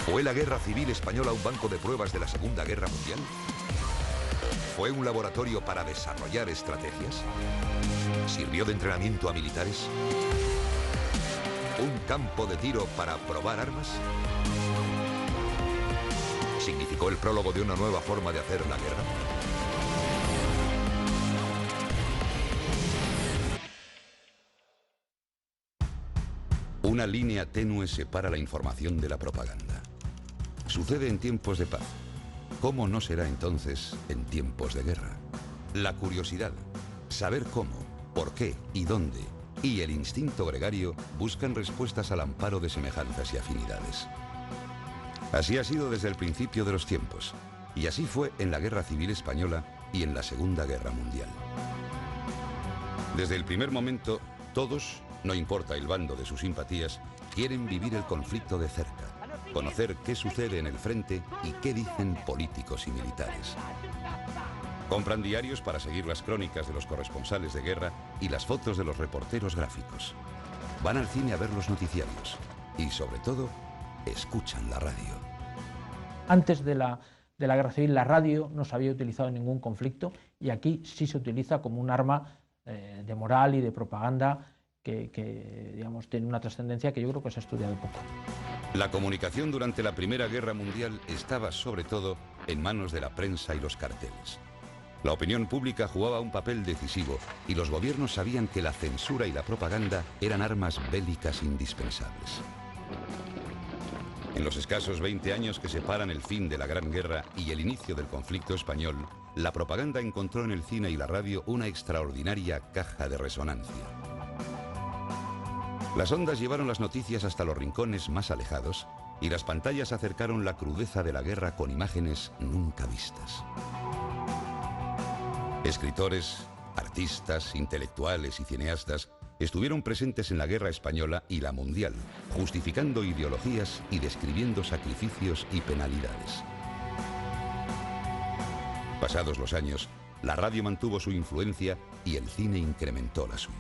¿Fue la Guerra Civil Española un banco de pruebas de la Segunda Guerra Mundial? ¿Fue un laboratorio para desarrollar estrategias? ¿Sirvió de entrenamiento a militares? ¿Un campo de tiro para probar armas? ¿Significó el prólogo de una nueva forma de hacer la guerra? Una línea tenue separa la información de la propaganda. Sucede en tiempos de paz. ¿Cómo no será entonces en tiempos de guerra? La curiosidad, saber cómo, por qué y dónde, y el instinto gregario buscan respuestas al amparo de semejanzas y afinidades. Así ha sido desde el principio de los tiempos, y así fue en la Guerra Civil Española y en la Segunda Guerra Mundial. Desde el primer momento, todos, no importa el bando de sus simpatías, quieren vivir el conflicto de cerca, conocer qué sucede en el frente y qué dicen políticos y militares. Compran diarios para seguir las crónicas de los corresponsales de guerra y las fotos de los reporteros gráficos. Van al cine a ver los noticiarios y, sobre todo, escuchan la radio. Antes de la Guerra Civil, la radio no se había utilizado en ningún conflicto y aquí sí se utiliza como un arma de moral y de propaganda que digamos, tiene una trascendencia que yo creo que se ha estudiado poco. La comunicación durante la Primera Guerra Mundial estaba sobre todo en manos de la prensa y los carteles. La opinión pública jugaba un papel decisivo y los gobiernos sabían que la censura y la propaganda eran armas bélicas indispensables. En los escasos 20 años que separan el fin de la Gran Guerra y el inicio del conflicto español, la propaganda encontró en el cine y la radio una extraordinaria caja de resonancia. Las ondas llevaron las noticias hasta los rincones más alejados y las pantallas acercaron la crudeza de la guerra con imágenes nunca vistas. Escritores, artistas, intelectuales y cineastas estuvieron presentes en la guerra española y la mundial, justificando ideologías y describiendo sacrificios y penalidades. Pasados los años, la radio mantuvo su influencia y el cine incrementó la suya.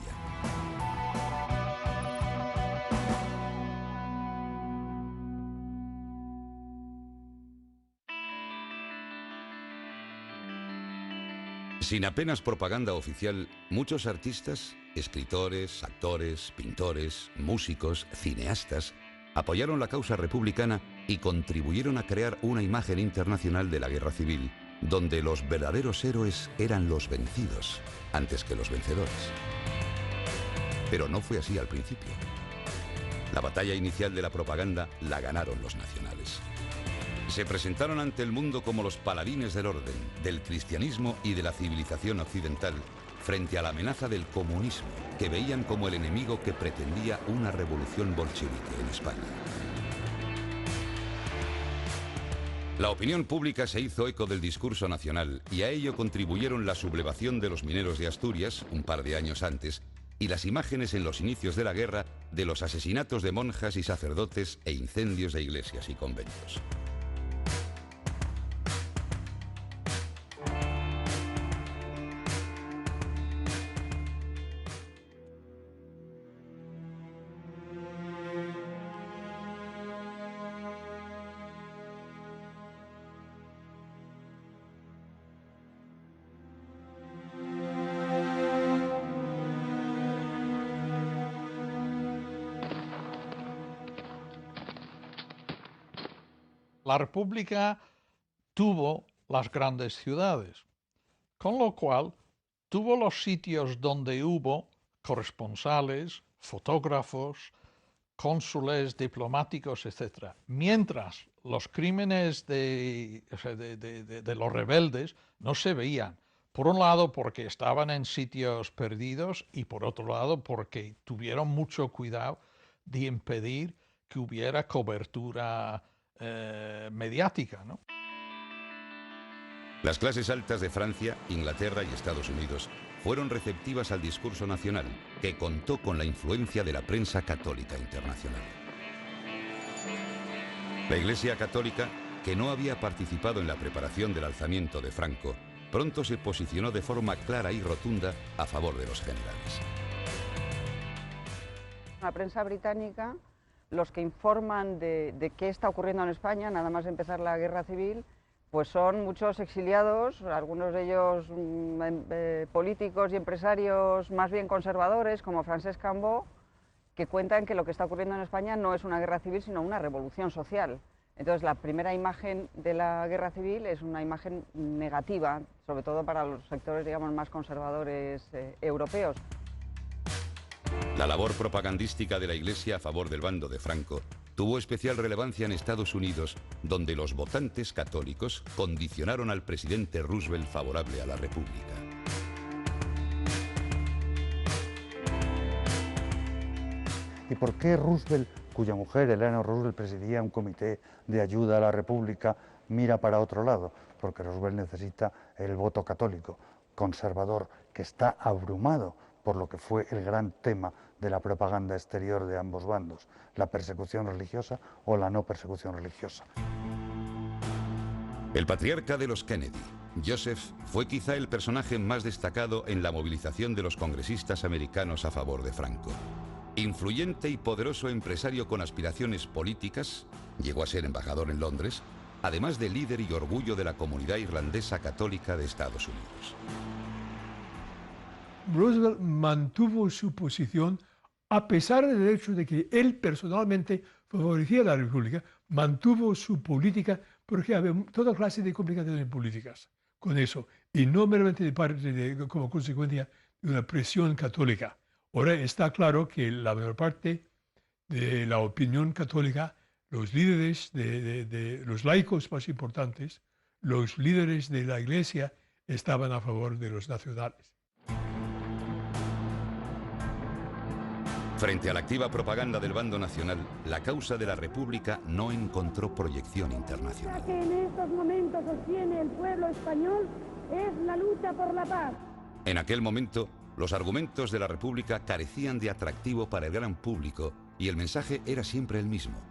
Sin apenas propaganda oficial, muchos artistas, escritores, actores, pintores, músicos, cineastas, apoyaron la causa republicana y contribuyeron a crear una imagen internacional de la guerra civil, donde los verdaderos héroes eran los vencidos, antes que los vencedores. Pero no fue así al principio. La batalla inicial de la propaganda la ganaron los nacionales. Se presentaron ante el mundo como los paladines del orden, del cristianismo y de la civilización occidental, frente a la amenaza del comunismo, que veían como el enemigo que pretendía una revolución bolchevique en España. La opinión pública se hizo eco del discurso nacional y a ello contribuyeron la sublevación de los mineros de Asturias, un par de años antes, y las imágenes en los inicios de la guerra de los asesinatos de monjas y sacerdotes e incendios de iglesias y conventos. La República tuvo las grandes ciudades, con lo cual tuvo los sitios donde hubo corresponsales, fotógrafos, cónsules, diplomáticos, etc. Mientras los crímenes de los rebeldes no se veían. Por un lado porque estaban en sitios perdidos y por otro lado porque tuvieron mucho cuidado de impedir que hubiera cobertura mediática, ¿no? Las clases altas de Francia, Inglaterra y Estados Unidos fueron receptivas al discurso nacional, que contó con la influencia de la prensa católica internacional. La Iglesia Católica, que no había participado en la preparación del alzamiento de Franco, pronto se posicionó de forma clara y rotunda a favor de los generales. La prensa británica los que informan de qué está ocurriendo en España, nada más empezar la guerra civil, pues son muchos exiliados, algunos de ellos políticos y empresarios más bien conservadores, como Francesc Cambó, que cuentan que lo que está ocurriendo en España no es una guerra civil, sino una revolución social. Entonces, la primera imagen de la guerra civil es una imagen negativa, sobre todo para los sectores, digamos, más conservadores europeos. La labor propagandística de la Iglesia a favor del bando de Franco tuvo especial relevancia en Estados Unidos, donde los votantes católicos condicionaron al presidente Roosevelt favorable a la República. ¿Y por qué Roosevelt, cuya mujer, Eleanor Roosevelt, presidía un comité de ayuda a la República, mira para otro lado? Porque Roosevelt necesita el voto católico, conservador, que está abrumado por lo que fue el gran tema de la propaganda exterior de ambos bandos, la persecución religiosa o la no persecución religiosa. El patriarca de los Kennedy, Joseph, fue quizá el personaje más destacado en la movilización de los congresistas americanos a favor de Franco. Influyente y poderoso empresario con aspiraciones políticas, llegó a ser embajador en Londres, además de líder y orgullo de la comunidad irlandesa católica de Estados Unidos. Roosevelt mantuvo su posición a pesar del hecho de que él personalmente favorecía a la República, mantuvo su política porque había toda clase de complicaciones políticas con eso, y no meramente como consecuencia de una presión católica. Ahora está claro que la mayor parte de la opinión católica, los líderes de los laicos más importantes, los líderes de la Iglesia, estaban a favor de los nacionales. Frente a la activa propaganda del bando nacional, la causa de la República no encontró proyección internacional. La que en estos momentos sostiene el pueblo español es la lucha por la paz. En aquel momento, los argumentos de la República carecían de atractivo para el gran público y el mensaje era siempre el mismo.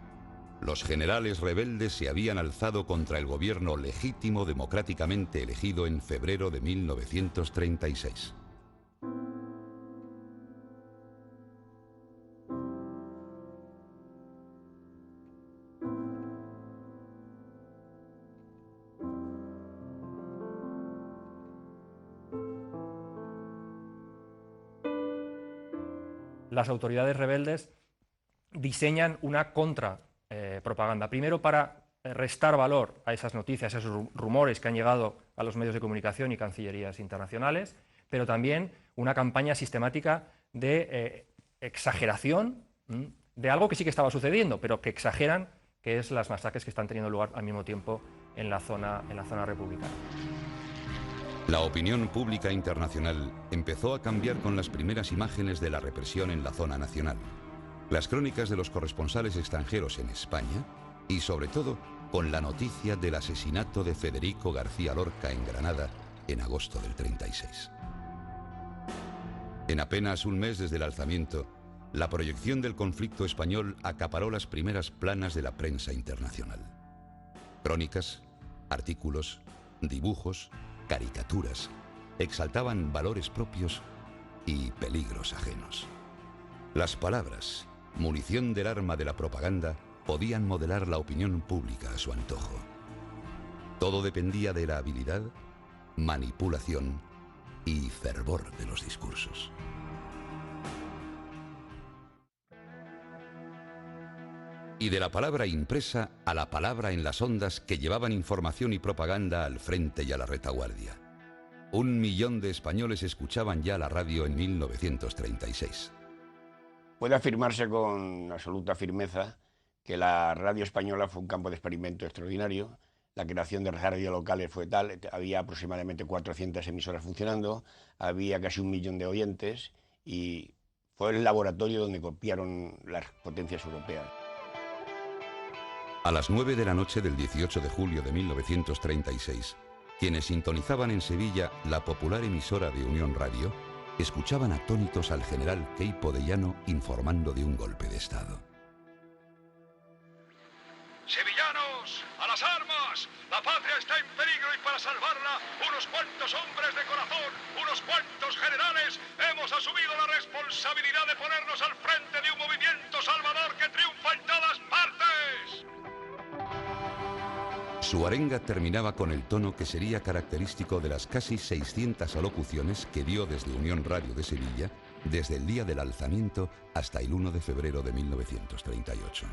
Los generales rebeldes se habían alzado contra el gobierno legítimo democráticamente elegido en febrero de 1936. Las autoridades rebeldes diseñan una contrapropaganda. Primero, para restar valor a esas noticias, a esos rumores que han llegado a los medios de comunicación y cancillerías internacionales, pero también una campaña sistemática de exageración de algo que sí que estaba sucediendo, pero que exageran, que es las masacres que están teniendo lugar al mismo tiempo en la zona republicana. La opinión pública internacional empezó a cambiar con las primeras imágenes de la represión en la zona nacional, las crónicas de los corresponsales extranjeros en España y, sobre todo, con la noticia del asesinato de Federico García Lorca en Granada en agosto del 36. En apenas un mes desde el alzamiento, la proyección del conflicto español acaparó las primeras planas de la prensa internacional. Crónicas, artículos, dibujos, caricaturas exaltaban valores propios y peligros ajenos. Las palabras, munición del arma de la propaganda, podían modelar la opinión pública a su antojo. Todo dependía de la habilidad, manipulación y fervor de los discursos. Y de la palabra impresa a la palabra en las ondas que llevaban información y propaganda al frente y a la retaguardia. 1 millón de españoles escuchaban ya la radio en 1936. Puede afirmarse con absoluta firmeza que la radio española fue un campo de experimento extraordinario. La creación de radios locales fue tal, había aproximadamente 400 emisoras funcionando, había casi 1 millón de oyentes y fue el laboratorio donde copiaron las potencias europeas. A las 9 de la noche del 18 de julio de 1936, quienes sintonizaban en Sevilla la popular emisora de Unión Radio, escuchaban atónitos al general Queipo de Llano informando de un golpe de Estado. Sevillanos, a las armas. La patria está en peligro y para salvarla, unos cuantos hombres de corazón, unos cuantos generales, hemos asumido la responsabilidad de ponernos al frente de un movimiento salvador que triunfa en todas partes. Su arenga terminaba con el tono que sería característico de las casi 600 alocuciones que dio desde Unión Radio de Sevilla, desde el día del alzamiento hasta el 1 de febrero de 1938.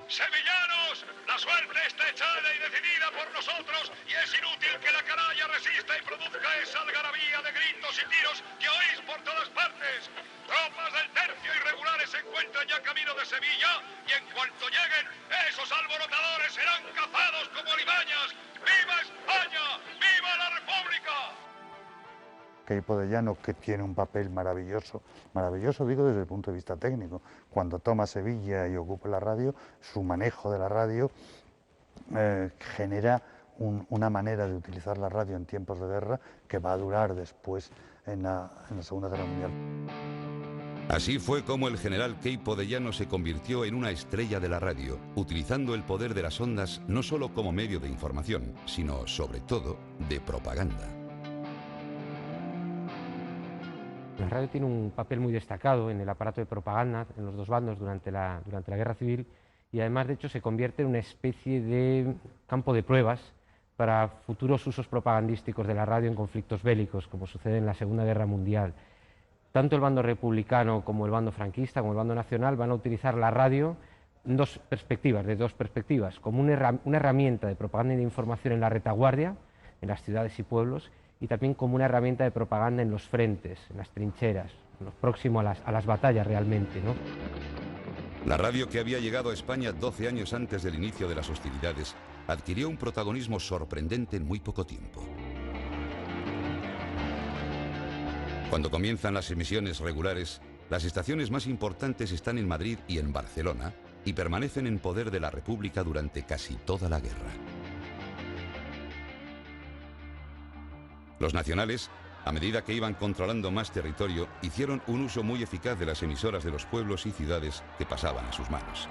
Sevillanos, la suerte está echada y decidida por nosotros y es inútil que la canalla resista y produzca esa algarabía de gritos y tiros que oís por todas partes. Tropas del tercio irregulares se encuentran ya camino de Sevilla y en cuanto lleguen, esos alborotadores serán cazados como alimañas. ¡Viva España! ¡Viva la República! Queipo de Llano, que tiene un papel maravilloso, maravilloso digo desde el punto de vista técnico. Cuando toma Sevilla y ocupa la radio, su manejo de la radio genera una manera de utilizar la radio en tiempos de guerra que va a durar después en la Segunda Guerra Mundial. Así fue como el general Queipo de Llano se convirtió en una estrella de la radio, utilizando el poder de las ondas no solo como medio de información, sino sobre todo de propaganda. La radio tiene un papel muy destacado en el aparato de propaganda en los dos bandos durante la Guerra Civil y además de hecho se convierte en una especie de campo de pruebas para futuros usos propagandísticos de la radio en conflictos bélicos, como sucede en la Segunda Guerra Mundial. Tanto el bando republicano como el bando franquista, como el bando nacional, van a utilizar la radio en dos perspectivas, como una herramienta de propaganda y de información en la retaguardia, en las ciudades y pueblos, y también como una herramienta de propaganda en los frentes, en las trincheras, próximo a las batallas realmente, ¿no? La radio, que había llegado a España 12 años antes del inicio de las hostilidades, adquirió un protagonismo sorprendente en muy poco tiempo. Cuando comienzan las emisiones regulares, las estaciones más importantes están en Madrid y en Barcelona y permanecen en poder de la República durante casi toda la guerra. Los nacionales, a medida que iban controlando más territorio, hicieron un uso muy eficaz de las emisoras de los pueblos y ciudades que pasaban a sus manos.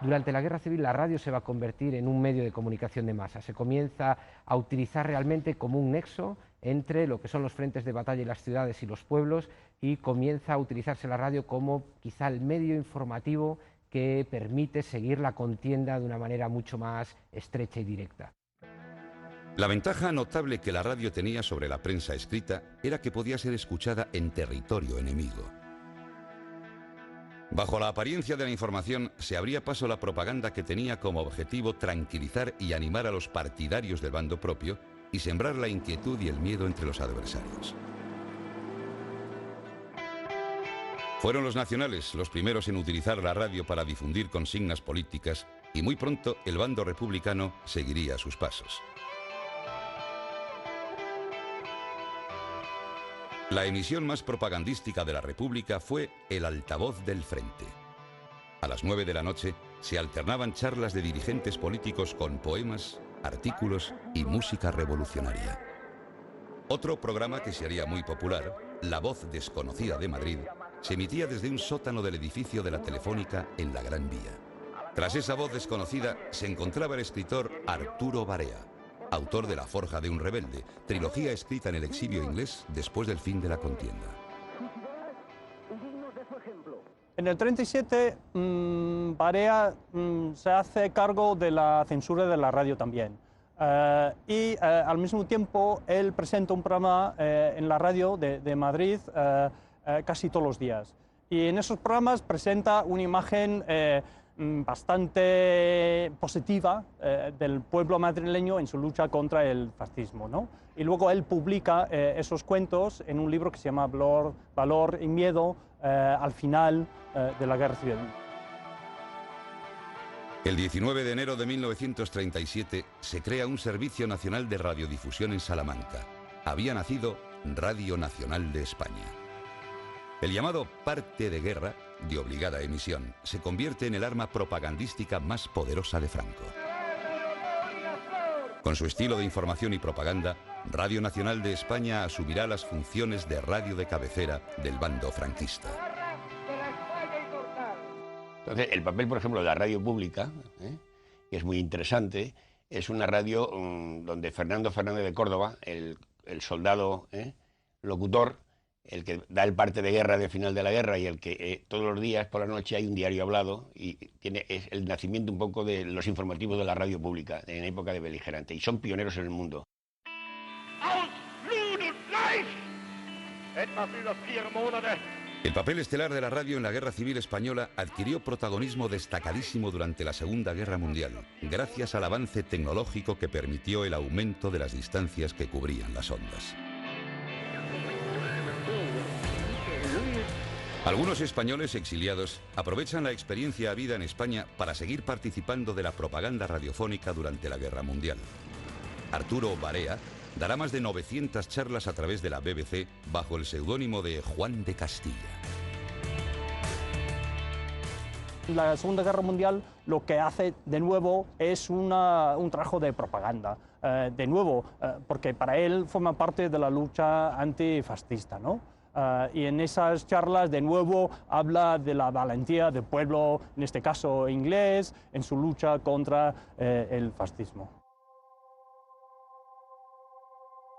Durante la Guerra Civil la radio se va a convertir en un medio de comunicación de masa. Se comienza a utilizar realmente como un nexo entre lo que son los frentes de batalla y las ciudades y los pueblos, y comienza a utilizarse la radio como quizá el medio informativo que permite seguir la contienda de una manera mucho más estrecha y directa. La ventaja notable que la radio tenía sobre la prensa escrita era que podía ser escuchada en territorio enemigo. Bajo la apariencia de la información se abría paso la propaganda que tenía como objetivo tranquilizar y animar a los partidarios del bando propio y sembrar la inquietud y el miedo entre los adversarios. Fueron los nacionales los primeros en utilizar la radio para difundir consignas políticas y muy pronto el bando republicano seguiría sus pasos. La emisión más propagandística de la República fue El Altavoz del Frente. A las 9 de la noche se alternaban charlas de dirigentes políticos con poemas, artículos y música revolucionaria. Otro programa que se haría muy popular, La Voz Desconocida de Madrid, se emitía desde un sótano del edificio de la Telefónica en la Gran Vía. Tras esa voz desconocida se encontraba el escritor Arturo Barea, autor de La Forja de un Rebelde, trilogía escrita en el exilio inglés después del fin de la contienda. En el 37, Barea se hace cargo de la censura de la radio también. Al mismo tiempo, él presenta un programa en la radio de Madrid casi todos los días. Y en esos programas presenta una imagen bastante positiva del pueblo madrileño en su lucha contra el fascismo, ¿no? Y luego él publica esos cuentos en un libro que se llama Valor y Miedo al final de la Guerra Civil. El 19 de enero de 1937 se crea un Servicio Nacional de Radiodifusión en Salamanca. Había nacido Radio Nacional de España. El llamado parte de guerra, de obligada emisión, se convierte en el arma propagandística más poderosa de Franco. Con su estilo de información y propaganda, Radio Nacional de España asumirá las funciones de radio de cabecera del bando franquista. Entonces, el papel, por ejemplo, de la radio pública, que es muy interesante, es una radio donde Fernando Fernández de Córdoba, el soldado locutor, el que da el parte de guerra del final de la guerra y el que todos los días por la noche hay un diario hablado y es el nacimiento un poco de los informativos de la radio pública en época de beligerante, y son pioneros en el mundo. El papel estelar de la radio en la Guerra Civil Española adquirió protagonismo destacadísimo durante la Segunda Guerra Mundial, gracias al avance tecnológico que permitió el aumento de las distancias que cubrían las ondas. Algunos españoles exiliados aprovechan la experiencia habida en España para seguir participando de la propaganda radiofónica durante la Guerra Mundial. Arturo Barea dará más de 900 charlas a través de la BBC bajo el seudónimo de Juan de Castilla. La Segunda Guerra Mundial lo que hace de nuevo es un trabajo de propaganda, porque para él forma parte de la lucha antifascista, ¿no? Y en esas charlas de nuevo habla de la valentía del pueblo, en este caso inglés, en su lucha contra el fascismo.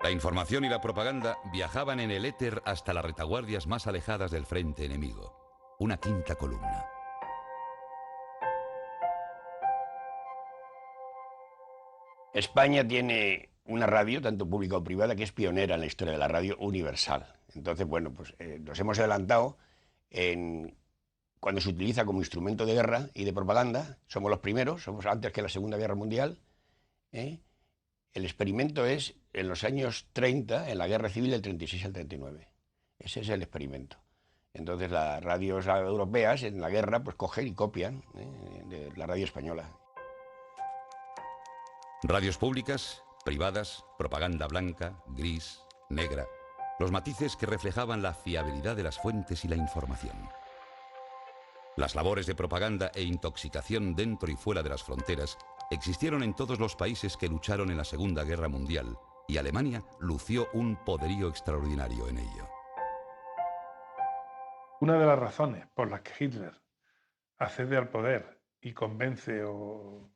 La información y la propaganda viajaban en el éter hasta las retaguardias más alejadas del frente enemigo. Una quinta columna. España tiene una radio, tanto pública o privada, que es pionera en la historia de la radio universal. Entonces, bueno, pues nos hemos adelantado cuando se utiliza como instrumento de guerra y de propaganda. Somos los primeros, somos antes que la Segunda Guerra Mundial. El experimento es en los años 30, en la Guerra Civil del 36 al 39. Ese es el experimento. Entonces las radios europeas en la guerra pues cogen y copian de la radio española. Radios públicas, privadas, propaganda blanca, gris, negra. Los matices que reflejaban la fiabilidad de las fuentes y la información. Las labores de propaganda e intoxicación dentro y fuera de las fronteras existieron en todos los países que lucharon en la Segunda Guerra Mundial, y Alemania lució un poderío extraordinario en ello. Una de las razones por las que Hitler accede al poder y convence o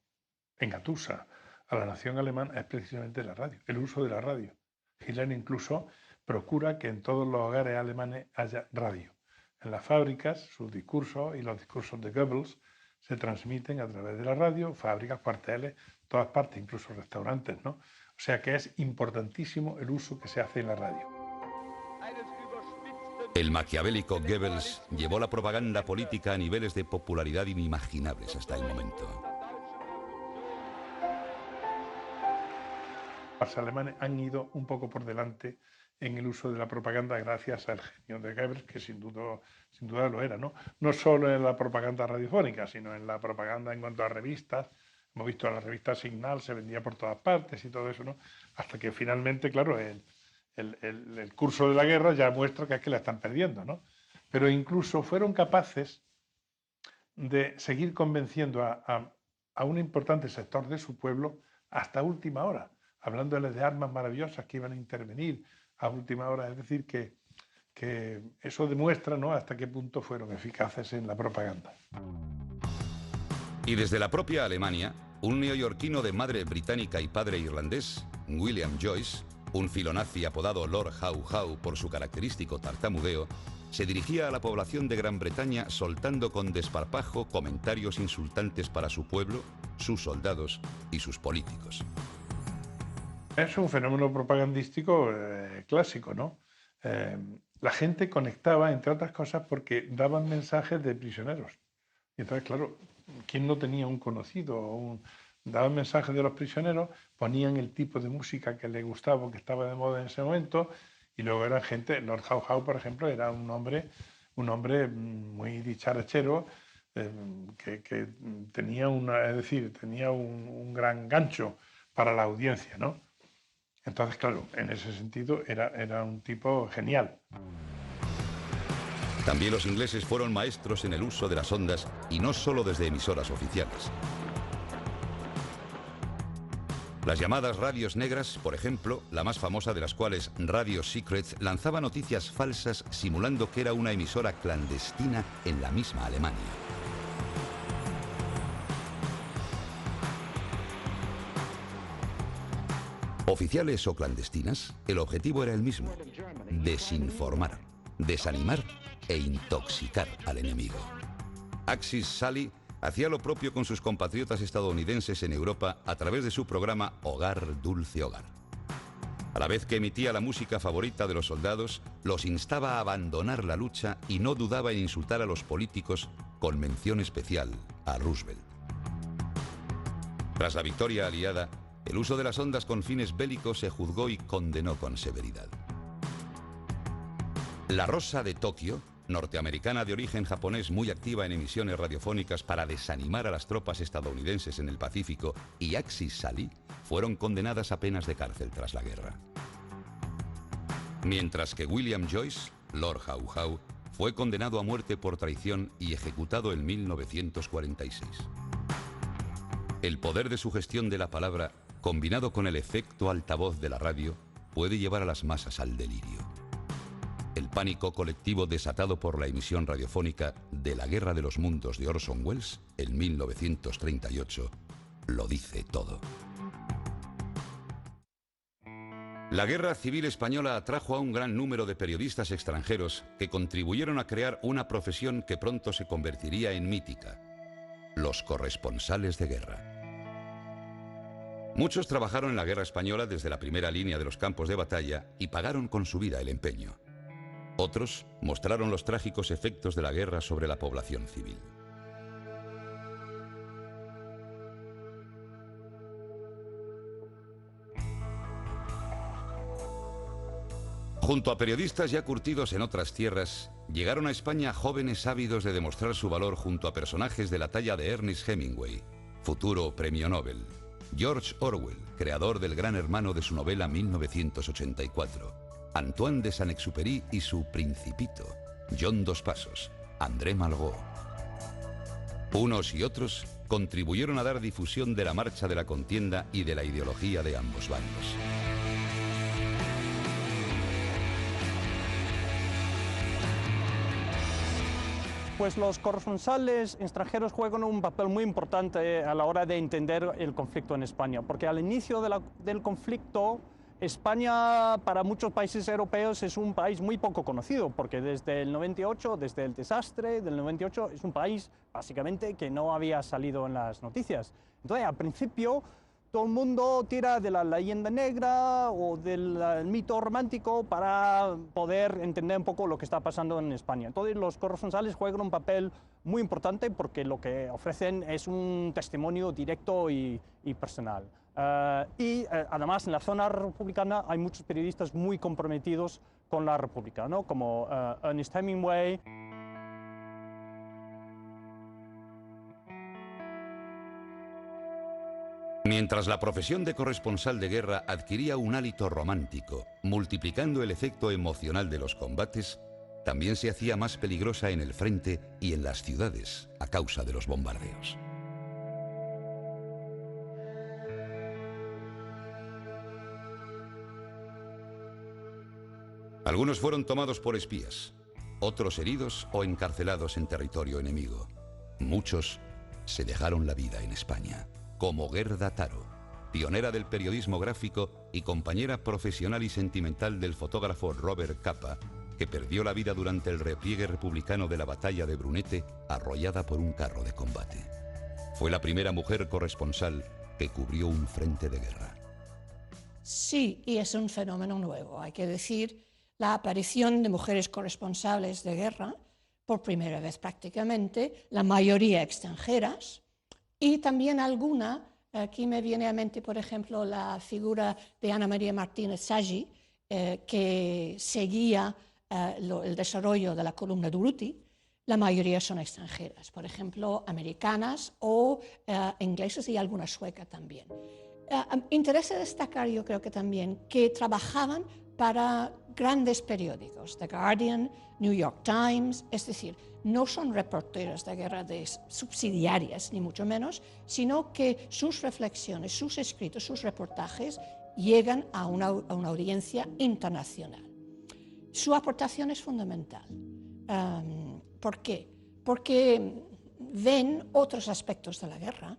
engatusa a la nación alemana es precisamente la radio, el uso de la radio. Hitler incluso procura que en todos los hogares alemanes haya radio. En las fábricas, sus discursos y los discursos de Goebbels se transmiten a través de la radio, fábricas, cuarteles, todas partes, incluso restaurantes, ¿no? O sea que es importantísimo el uso que se hace en la radio. El maquiavélico Goebbels llevó la propaganda política a niveles de popularidad inimaginables hasta el momento. Los alemanes han ido un poco por delante en el uso de la propaganda gracias al genio de Goebbels, que sin duda lo era, ¿no? No solo en la propaganda radiofónica, sino en la propaganda en cuanto a revistas. Hemos visto la revista Signal, se vendía por todas partes y todo eso, ¿no? Hasta que finalmente, claro, el curso de la guerra ya muestra que es que la están perdiendo, ¿no? Pero incluso fueron capaces de seguir convenciendo a un importante sector de su pueblo hasta última hora, hablándoles de armas maravillosas que iban a intervenir a última hora. Es decir, que eso demuestra, ¿no?, hasta qué punto fueron eficaces en la propaganda. Y desde la propia Alemania, un neoyorquino de madre británica y padre irlandés, William Joyce, un filonazi apodado Lord How How por su característico tartamudeo, se dirigía a la población de Gran Bretaña soltando con desparpajo comentarios insultantes para su pueblo, sus soldados y sus políticos. Es un fenómeno propagandístico clásico, ¿no? La gente conectaba, entre otras cosas, porque daban mensajes de prisioneros. Y entonces, claro, ¿quién no tenía un conocido? Daban mensajes de los prisioneros, ponían el tipo de música que les gustaba, que estaba de moda en ese momento, y luego eran gente, Lord How How, por ejemplo, era un hombre muy dicharachero, que tenía tenía un gran gancho para la audiencia, ¿no? Entonces, claro, en ese sentido era un tipo genial. También los ingleses fueron maestros en el uso de las ondas, y no solo desde emisoras oficiales. Las llamadas radios negras, por ejemplo, la más famosa de las cuales, Radio Secret, lanzaba noticias falsas simulando que era una emisora clandestina en la misma Alemania. Oficiales o clandestinas, el objetivo era el mismo: desinformar, desanimar e intoxicar al enemigo. Axis Sally hacía lo propio con sus compatriotas estadounidenses en Europa a través de su programa Hogar, Dulce Hogar. A la vez que emitía la música favorita de los soldados, los instaba a abandonar la lucha y no dudaba en insultar a los políticos, con mención especial a Roosevelt. Tras la victoria aliada, el uso de las ondas con fines bélicos se juzgó y condenó con severidad. La Rosa de Tokio, norteamericana de origen japonés muy activa en emisiones radiofónicas para desanimar a las tropas estadounidenses en el Pacífico, y Axis Sally fueron condenadas a penas de cárcel tras la guerra. Mientras que William Joyce, Lord Howe Howe, fue condenado a muerte por traición y ejecutado en 1946. El poder de sugestión de la palabra, combinado con el efecto altavoz de la radio, puede llevar a las masas al delirio. El pánico colectivo desatado por la emisión radiofónica de La Guerra de los Mundos de Orson Welles en 1938 lo dice todo. La Guerra Civil Española atrajo a un gran número de periodistas extranjeros que contribuyeron a crear una profesión que pronto se convertiría en mítica: los corresponsales de guerra. Muchos trabajaron en la guerra española desde la primera línea de los campos de batalla y pagaron con su vida el empeño. Otros mostraron los trágicos efectos de la guerra sobre la población civil. Junto a periodistas ya curtidos en otras tierras, llegaron a España jóvenes ávidos de demostrar su valor junto a personajes de la talla de Ernest Hemingway, futuro premio Nobel; George Orwell, creador del Gran Hermano de su novela 1984; Antoine de Saint-Exupéry y su Principito; John Dos Passos; André Malraux. Unos y otros contribuyeron a dar difusión de la marcha de la contienda y de la ideología de ambos bandos. Pues los corresponsales extranjeros juegan un papel muy importante a la hora de entender el conflicto en España, porque al inicio del conflicto, España para muchos países europeos es un país muy poco conocido, porque desde el 98, desde el desastre del 98, es un país básicamente que no había salido en las noticias. Entonces, al principio, todo el mundo tira de la leyenda negra o del mito romántico para poder entender un poco lo que está pasando en España. Entonces los corresponsales juegan un papel muy importante porque lo que ofrecen es un testimonio directo y personal. Además en la zona republicana hay muchos periodistas muy comprometidos con la República, ¿no? Como Ernest Hemingway. Mientras la profesión de corresponsal de guerra adquiría un hálito romántico, multiplicando el efecto emocional de los combates, también se hacía más peligrosa en el frente y en las ciudades a causa de los bombardeos. Algunos fueron tomados por espías, otros heridos o encarcelados en territorio enemigo. Muchos se dejaron la vida en España, como Gerda Taro, pionera del periodismo gráfico y compañera profesional y sentimental del fotógrafo Robert Capa, que perdió la vida durante el repliegue republicano de la batalla de Brunete, arrollada por un carro de combate. Fue la primera mujer corresponsal que cubrió un frente de guerra. Sí, y es un fenómeno nuevo. Hay que decir, la aparición de mujeres corresponsales de guerra, por primera vez prácticamente, la mayoría extranjeras, y también alguna, aquí me viene a mente, por ejemplo, la figura de Ana María Martínez Sagi, que seguía el desarrollo de la columna Durruti. La mayoría son extranjeras, por ejemplo, americanas o inglesas y alguna sueca también. Interesa destacar, yo creo que también, que trabajaban para grandes periódicos, The Guardian, New York Times, es decir, no son reporteras de guerra subsidiarias, ni mucho menos, sino que sus reflexiones, sus escritos, sus reportajes llegan a una audiencia internacional. Su aportación es fundamental. ¿Por qué? Porque ven otros aspectos de la guerra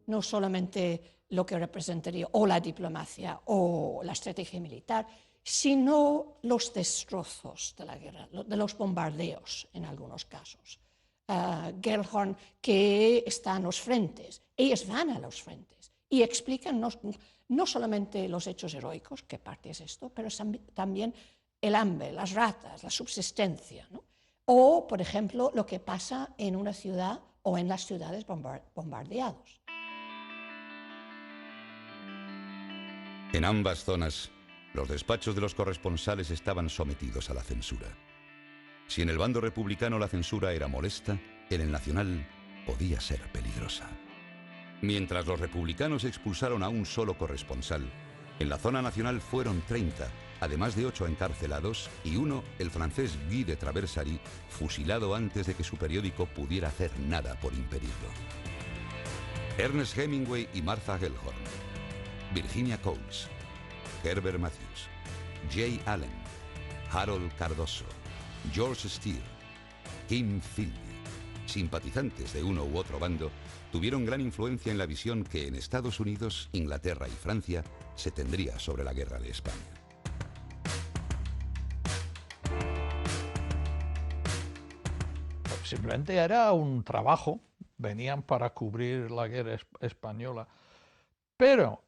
no solamente lo que representaría o la diplomacia o la estrategia militar, sino los destrozos de la guerra, de los bombardeos en algunos casos. Gellhorn, que está en los frentes, ellos van a los frentes y explican no solamente los hechos heroicos, que parte es esto, pero también el hambre, las ratas, la subsistencia, ¿no? O, por ejemplo, lo que pasa en una ciudad o en las ciudades bombardeados. En ambas zonas, los despachos de los corresponsales estaban sometidos a la censura. Si en el bando republicano la censura era molesta, en el nacional podía ser peligrosa. Mientras los republicanos expulsaron a un solo corresponsal, en la zona nacional fueron 30, además de 8 encarcelados y uno, el francés Guy de Traversary, fusilado antes de que su periódico pudiera hacer nada por impedirlo. Ernest Hemingway y Martha Gellhorn, Virginia Coles, Herbert Matthews, Jay Allen, Harold Cardoso, George Steele, Kim Philby, simpatizantes de uno u otro bando, tuvieron gran influencia en la visión que en Estados Unidos, Inglaterra y Francia se tendría sobre la guerra de España. Simplemente era un trabajo, venían para cubrir la guerra española, pero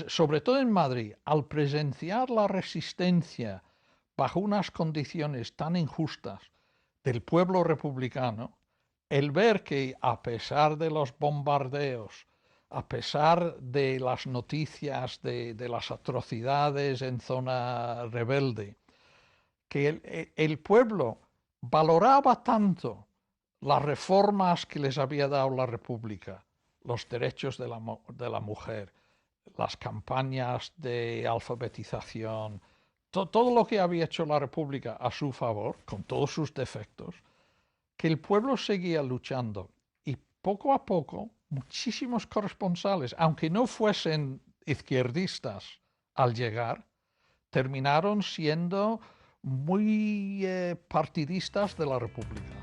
sobre todo en Madrid, al presenciar la resistencia bajo unas condiciones tan injustas del pueblo republicano, el ver que a pesar de los bombardeos, a pesar de las noticias de las atrocidades en zona rebelde, que el pueblo valoraba tanto las reformas que les había dado la República, los derechos de la mujer, las campañas de alfabetización, todo lo que había hecho la República a su favor, con todos sus defectos, que el pueblo seguía luchando. Y poco a poco, muchísimos corresponsales, aunque no fuesen izquierdistas al llegar, terminaron siendo muy partidistas de la República.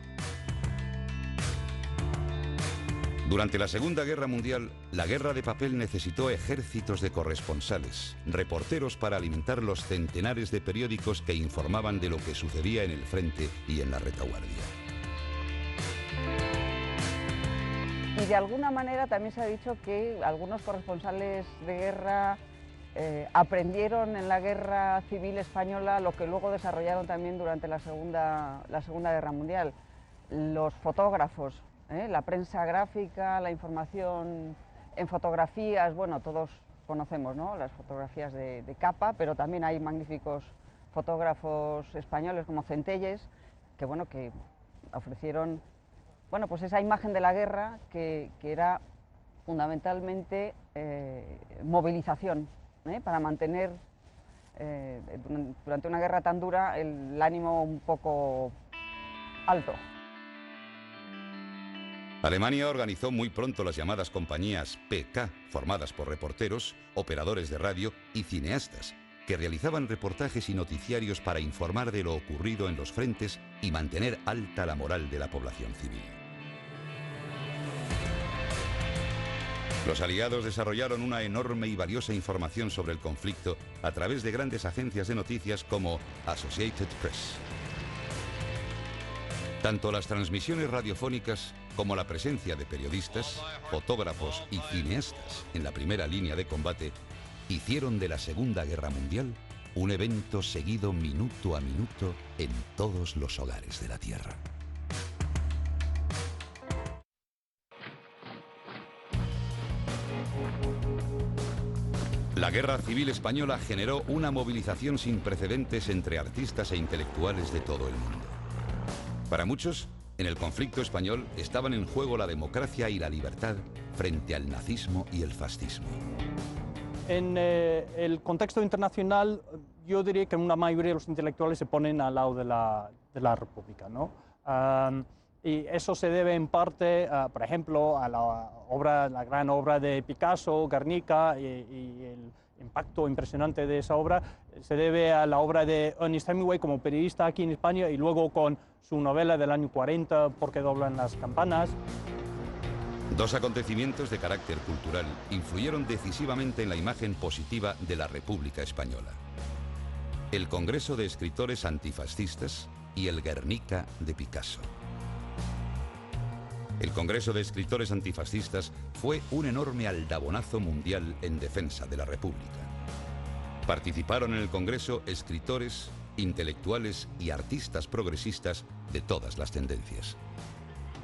Durante la Segunda Guerra Mundial, la guerra de papel necesitó ejércitos de corresponsales, reporteros para alimentar los centenares de periódicos que informaban de lo que sucedía en el frente y en la retaguardia. Y de alguna manera también se ha dicho que algunos corresponsales de guerra aprendieron en la Guerra Civil Española lo que luego desarrollaron también durante la Segunda Guerra Mundial. Los fotógrafos, la prensa gráfica, la información en fotografías, bueno, todos conocemos, ¿no?, las fotografías de capa, pero también hay magníficos fotógrafos españoles como Centelles, que, bueno, que ofrecieron, bueno, pues esa imagen de la guerra que era fundamentalmente movilización, para mantener durante una guerra tan dura el ánimo un poco alto. Alemania organizó muy pronto las llamadas compañías PK, formadas por reporteros, operadores de radio y cineastas, que realizaban reportajes y noticiarios para informar de lo ocurrido en los frentes y mantener alta la moral de la población civil. Los aliados desarrollaron una enorme y valiosa información sobre el conflicto a través de grandes agencias de noticias como Associated Press. Tanto las transmisiones radiofónicas como la presencia de periodistas, fotógrafos y cineastas en la primera línea de combate hicieron de la Segunda Guerra Mundial un evento seguido minuto a minuto en todos los hogares de la Tierra. La Guerra Civil Española generó una movilización sin precedentes entre artistas e intelectuales de todo el mundo. Para muchos, en el conflicto español estaban en juego la democracia y la libertad frente al nazismo y el fascismo. En el contexto internacional, yo diría que una mayoría de los intelectuales se ponen al lado de la República, ¿no? Y eso se debe en parte, por ejemplo, a la gran obra de Picasso, Guernica, y el impacto impresionante de esa obra se debe a la obra de Ernest Hemingway como periodista aquí en España, y luego con su novela del año 40, ¿Por qué doblan las campanas? Dos acontecimientos de carácter cultural influyeron decisivamente en la imagen positiva de la República Española: el Congreso de Escritores Antifascistas y el Guernica de Picasso. El Congreso de Escritores Antifascistas fue un enorme aldabonazo mundial en defensa de la República. Participaron en el Congreso escritores, intelectuales y artistas progresistas de todas las tendencias.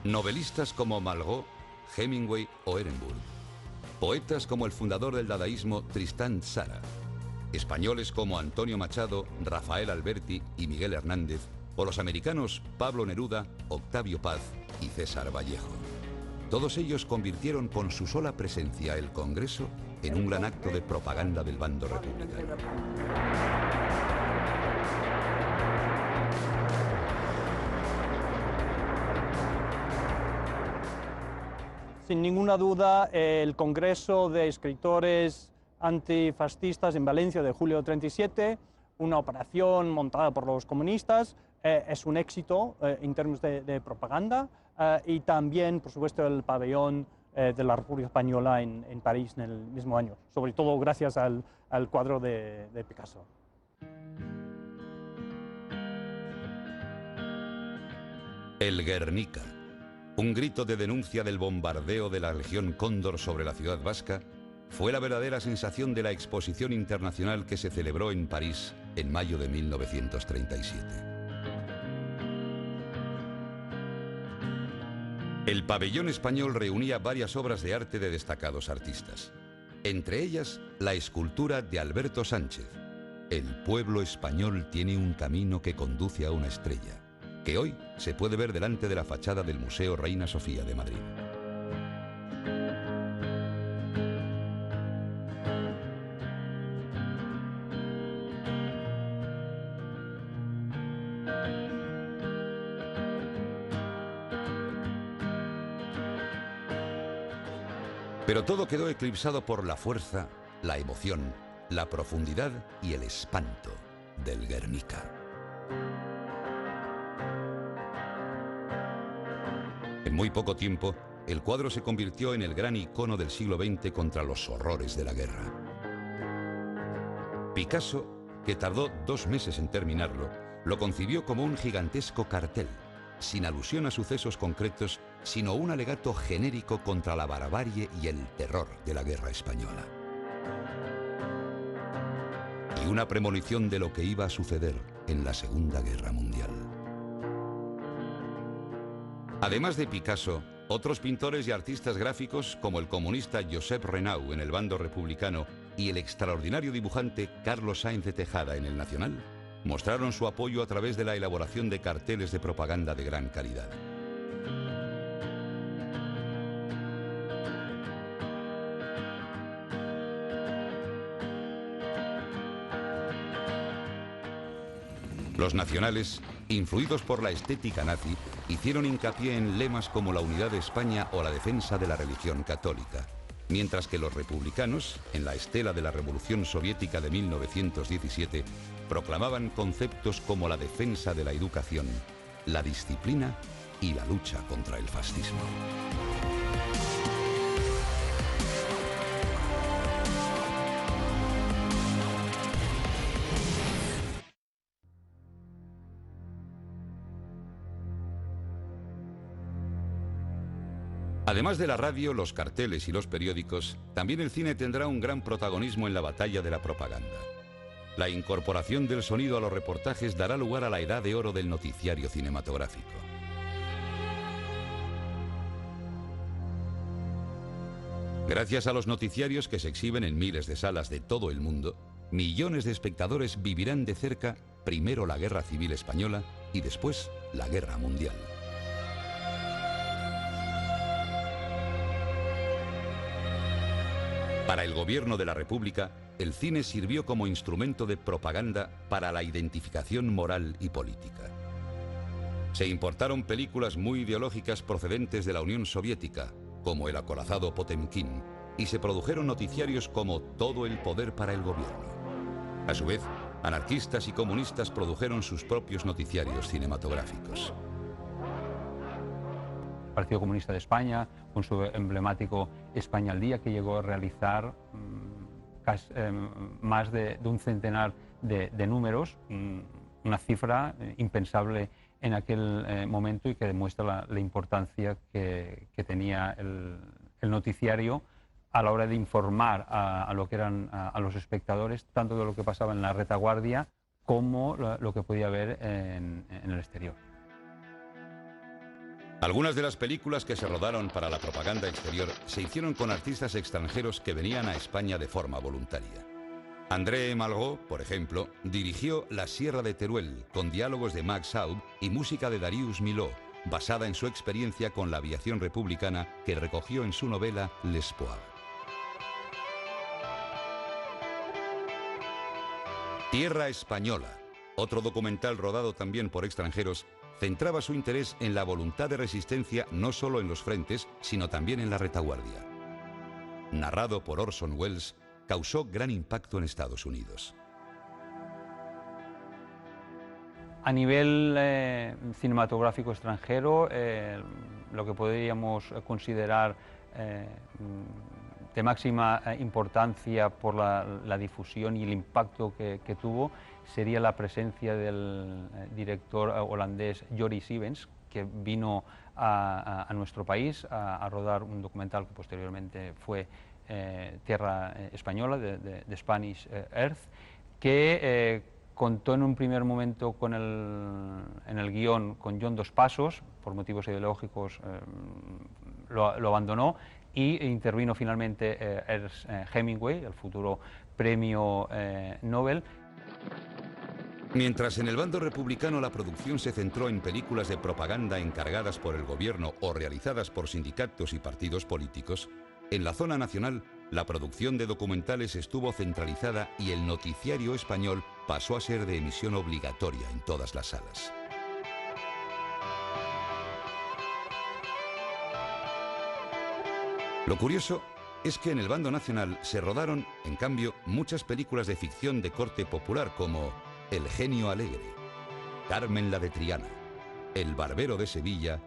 Novelistas como Malraux, Hemingway o Ehrenburg. Poetas como el fundador del dadaísmo Tristán Tzara. Españoles como Antonio Machado, Rafael Alberti y Miguel Hernández. O los americanos Pablo Neruda, Octavio Paz y César Vallejo. Todos ellos convirtieron con su sola presencia el Congreso en un gran acto de propaganda del bando republicano. Sin ninguna duda, el Congreso de Escritores Antifascistas en Valencia de julio de 37, una operación montada por los comunistas, es un éxito en términos de propaganda, y también, por supuesto, el pabellón de la República Española en París en el mismo año, sobre todo gracias al cuadro de Picasso. El Guernica, un grito de denuncia del bombardeo de la Legión Cóndor sobre la ciudad vasca, fue la verdadera sensación de la exposición internacional que se celebró en París en mayo de 1937. El pabellón español reunía varias obras de arte de destacados artistas. Entre ellas, la escultura de Alberto Sánchez, El pueblo español tiene un camino que conduce a una estrella, que hoy se puede ver delante de la fachada del Museo Reina Sofía de Madrid. Pero todo quedó eclipsado por la fuerza, la emoción, la profundidad y el espanto del Guernica. En muy poco tiempo, el cuadro se convirtió en el gran icono del siglo XX contra los horrores de la guerra. Picasso, que tardó 2 meses en terminarlo, lo concibió como un gigantesco cartel, sin alusión a sucesos concretos, sino un alegato genérico contra la barbarie y el terror de la guerra española. Y una premonición de lo que iba a suceder en la Segunda Guerra Mundial. Además de Picasso, otros pintores y artistas gráficos, como el comunista Josep Renau en el bando republicano y el extraordinario dibujante Carlos Sáenz de Tejada en el Nacional, mostraron su apoyo a través de la elaboración de carteles de propaganda de gran calidad. Los nacionales, influidos por la estética nazi, hicieron hincapié en lemas como la unidad de España o la defensa de la religión católica, mientras que los republicanos, en la estela de la Revolución Soviética de 1917, proclamaban conceptos como la defensa de la educación, la disciplina y la lucha contra el fascismo. Además de la radio, los carteles y los periódicos, también el cine tendrá un gran protagonismo en la batalla de la propaganda. La incorporación del sonido a los reportajes dará lugar a la edad de oro del noticiario cinematográfico. Gracias a los noticiarios que se exhiben en miles de salas de todo el mundo, millones de espectadores vivirán de cerca primero la Guerra Civil Española y después la Guerra Mundial. Para el gobierno de la República, el cine sirvió como instrumento de propaganda para la identificación moral y política. Se importaron películas muy ideológicas procedentes de la Unión Soviética, como El acorazado Potemkin, y se produjeron noticiarios como Todo el poder para el gobierno. A su vez, anarquistas y comunistas produjeron sus propios noticiarios cinematográficos. Partido Comunista de España, con su emblemático España al Día, que llegó a realizar más de un centenar de números, una cifra impensable en aquel momento y que demuestra la importancia que tenía el noticiario a la hora de informar a lo que eran a los espectadores, tanto de lo que pasaba en la retaguardia como lo que podía haber en el exterior. Algunas de las películas que se rodaron para la propaganda exterior se hicieron con artistas extranjeros que venían a España de forma voluntaria. André Malraux, por ejemplo, dirigió La Sierra de Teruel, con diálogos de Max Aub y música de Darius Milhaud, basada en su experiencia con la aviación republicana que recogió en su novela L'Espoir. Tierra Española, otro documental rodado también por extranjeros, centraba su interés en la voluntad de resistencia no solo en los frentes, sino también en la retaguardia. Narrado por Orson Welles, causó gran impacto en Estados Unidos. A nivel cinematográfico extranjero, lo que podríamos considerar de máxima importancia por la difusión y el impacto que tuvo sería la presencia del director holandés Joris Ivens, que vino a nuestro país a rodar un documental que posteriormente fue Tierra Española, de Spanish Earth, que contó en un primer momento en el guión con John Dos Passos, por motivos ideológicos lo abandonó, y intervino finalmente Ernest Hemingway, el futuro premio Nobel. Mientras en el bando republicano la producción se centró en películas de propaganda encargadas por el gobierno o realizadas por sindicatos y partidos políticos, en la zona nacional la producción de documentales estuvo centralizada y el noticiario español pasó a ser de emisión obligatoria en todas las salas. Lo curioso es que en el bando nacional se rodaron, en cambio, muchas películas de ficción de corte popular como El genio alegre, Carmen la de Triana, El barbero de Sevilla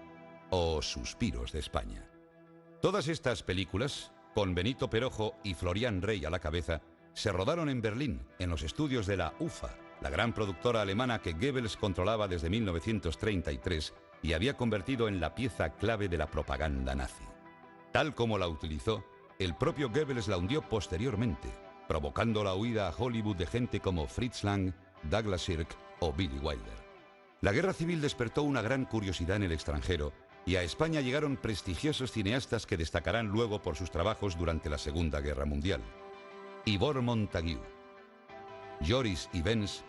o Suspiros de España. Todas estas películas, con Benito Perojo y Florian Rey a la cabeza, se rodaron en Berlín, en los estudios de la UFA, la gran productora alemana que Goebbels controlaba desde 1933 y había convertido en la pieza clave de la propaganda nazi. Tal como la utilizó, el propio Goebbels la hundió posteriormente, provocando la huida a Hollywood de gente como Fritz Lang, Douglas Sirk o Billy Wilder. La guerra civil despertó una gran curiosidad en el extranjero y a España llegaron prestigiosos cineastas que destacarán luego por sus trabajos durante la Segunda Guerra Mundial. Ivor Montagu, Joris Ivens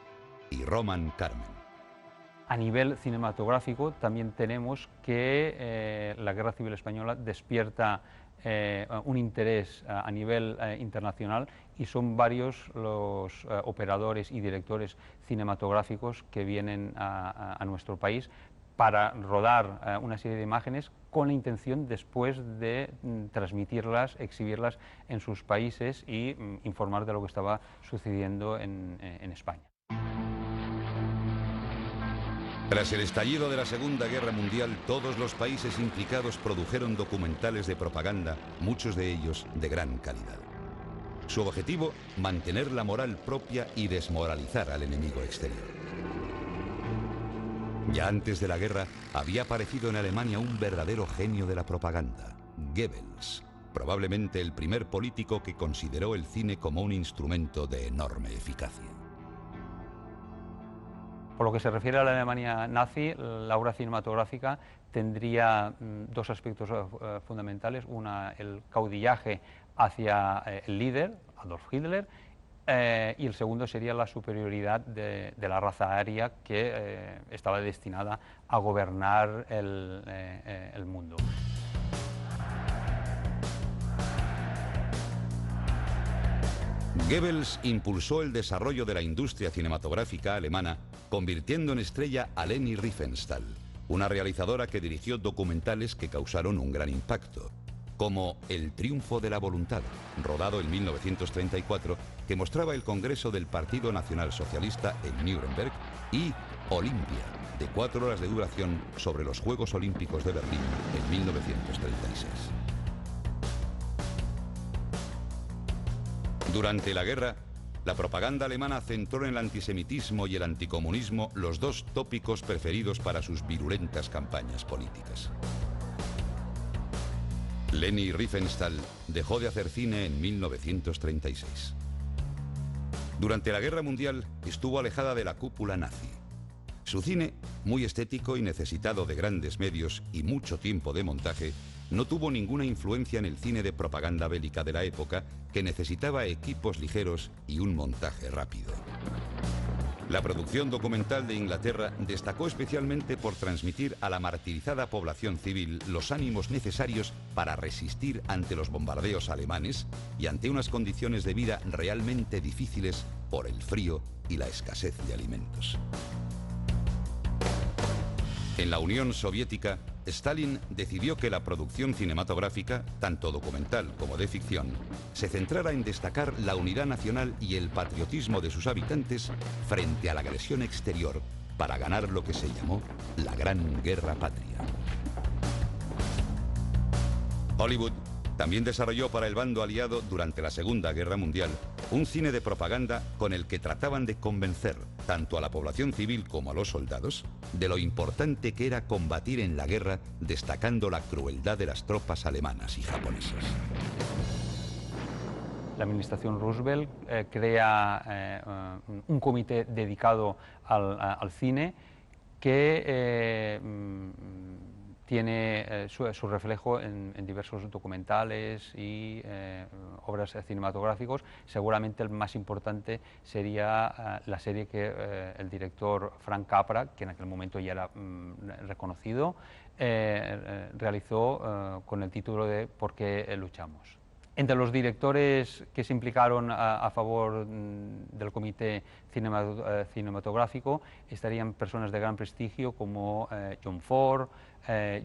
y Roman Carmen. A nivel cinematográfico también tenemos que la Guerra Civil Española despierta un interés a nivel internacional y son varios los operadores y directores cinematográficos que vienen a nuestro país para rodar una serie de imágenes con la intención después de transmitirlas, exhibirlas en sus países y informar de lo que estaba sucediendo en España. Tras el estallido de la Segunda Guerra Mundial, todos los países implicados produjeron documentales de propaganda, muchos de ellos de gran calidad. Su objetivo, mantener la moral propia y desmoralizar al enemigo exterior. Ya antes de la guerra, había aparecido en Alemania un verdadero genio de la propaganda, Goebbels, probablemente el primer político que consideró el cine como un instrumento de enorme eficacia. Por lo que se refiere a la Alemania nazi, la obra cinematográfica tendría dos aspectos fundamentales. Una, el caudillaje hacia el líder, Adolf Hitler, y el segundo sería la superioridad de la raza aria que estaba destinada a gobernar el mundo. Goebbels impulsó el desarrollo de la industria cinematográfica alemana, convirtiendo en estrella a Leni Riefenstahl, una realizadora que dirigió documentales que causaron un gran impacto, como El triunfo de la voluntad, rodado en 1934, que mostraba el Congreso del Partido Nacional Socialista en Nuremberg, y Olimpia, de 4 horas de duración, sobre los Juegos Olímpicos de Berlín en 1936. Durante la guerra, la propaganda alemana centró en el antisemitismo y el anticomunismo los dos tópicos preferidos para sus virulentas campañas políticas. Leni Riefenstahl dejó de hacer cine en 1936. Durante la Guerra Mundial estuvo alejada de la cúpula nazi. Su cine, muy estético y necesitado de grandes medios y mucho tiempo de montaje, no tuvo ninguna influencia en el cine de propaganda bélica de la época, que necesitaba equipos ligeros y un montaje rápido. La producción documental de Inglaterra destacó especialmente por transmitir a la martirizada población civil los ánimos necesarios para resistir ante los bombardeos alemanes y ante unas condiciones de vida realmente difíciles por el frío y la escasez de alimentos. En la Unión Soviética, Stalin decidió que la producción cinematográfica, tanto documental como de ficción, se centrara en destacar la unidad nacional y el patriotismo de sus habitantes frente a la agresión exterior para ganar lo que se llamó la Gran Guerra Patria. Hollywood también desarrolló para el bando aliado durante la Segunda Guerra Mundial un cine de propaganda con el que trataban de convencer tanto a la población civil como a los soldados de lo importante que era combatir en la guerra, destacando la crueldad de las tropas alemanas y japonesas. La administración Roosevelt crea un comité dedicado al cine que tiene su reflejo en diversos documentales y obras cinematográficas. Seguramente el más importante sería la serie que el director Frank Capra, que en aquel momento ya era reconocido, realizó con el título de ¿Por qué luchamos? Entre los directores que se implicaron a favor del comité cinematográfico estarían personas de gran prestigio como John Ford,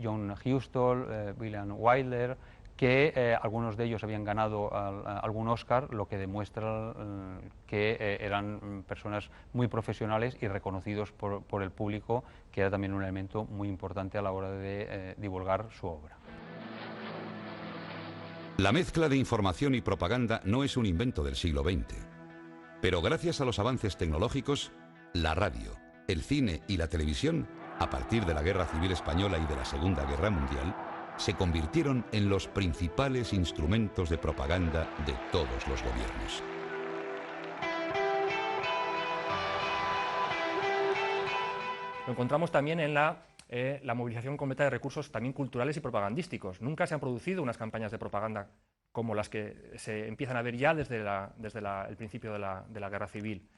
John Huston, William Wyler, que algunos de ellos habían ganado algún Oscar, lo que demuestra que eran personas muy profesionales y reconocidos por el público, que era también un elemento muy importante a la hora de divulgar su obra. La mezcla de información y propaganda no es un invento del siglo XX, pero gracias a los avances tecnológicos, la radio, el cine y la televisión, a partir de la Guerra Civil Española y de la Segunda Guerra Mundial, se convirtieron en los principales instrumentos de propaganda de todos los gobiernos. Lo encontramos también en la movilización completa de recursos también culturales y propagandísticos. Nunca se han producido unas campañas de propaganda como las que se empiezan a ver ya desde el principio de la Guerra Civil.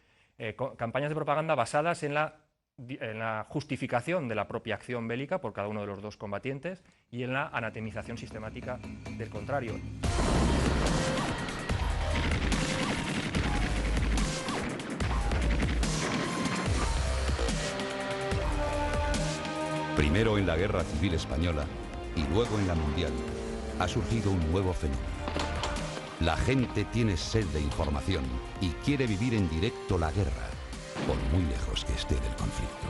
Campañas de propaganda basadas en la justificación de la propia acción bélica por cada uno de los dos combatientes y en la anatemización sistemática del contrario. Primero en la Guerra Civil Española y luego en la Mundial, ha surgido un nuevo fenómeno. La gente tiene sed de información y quiere vivir en directo la guerra, por muy lejos que esté del conflicto.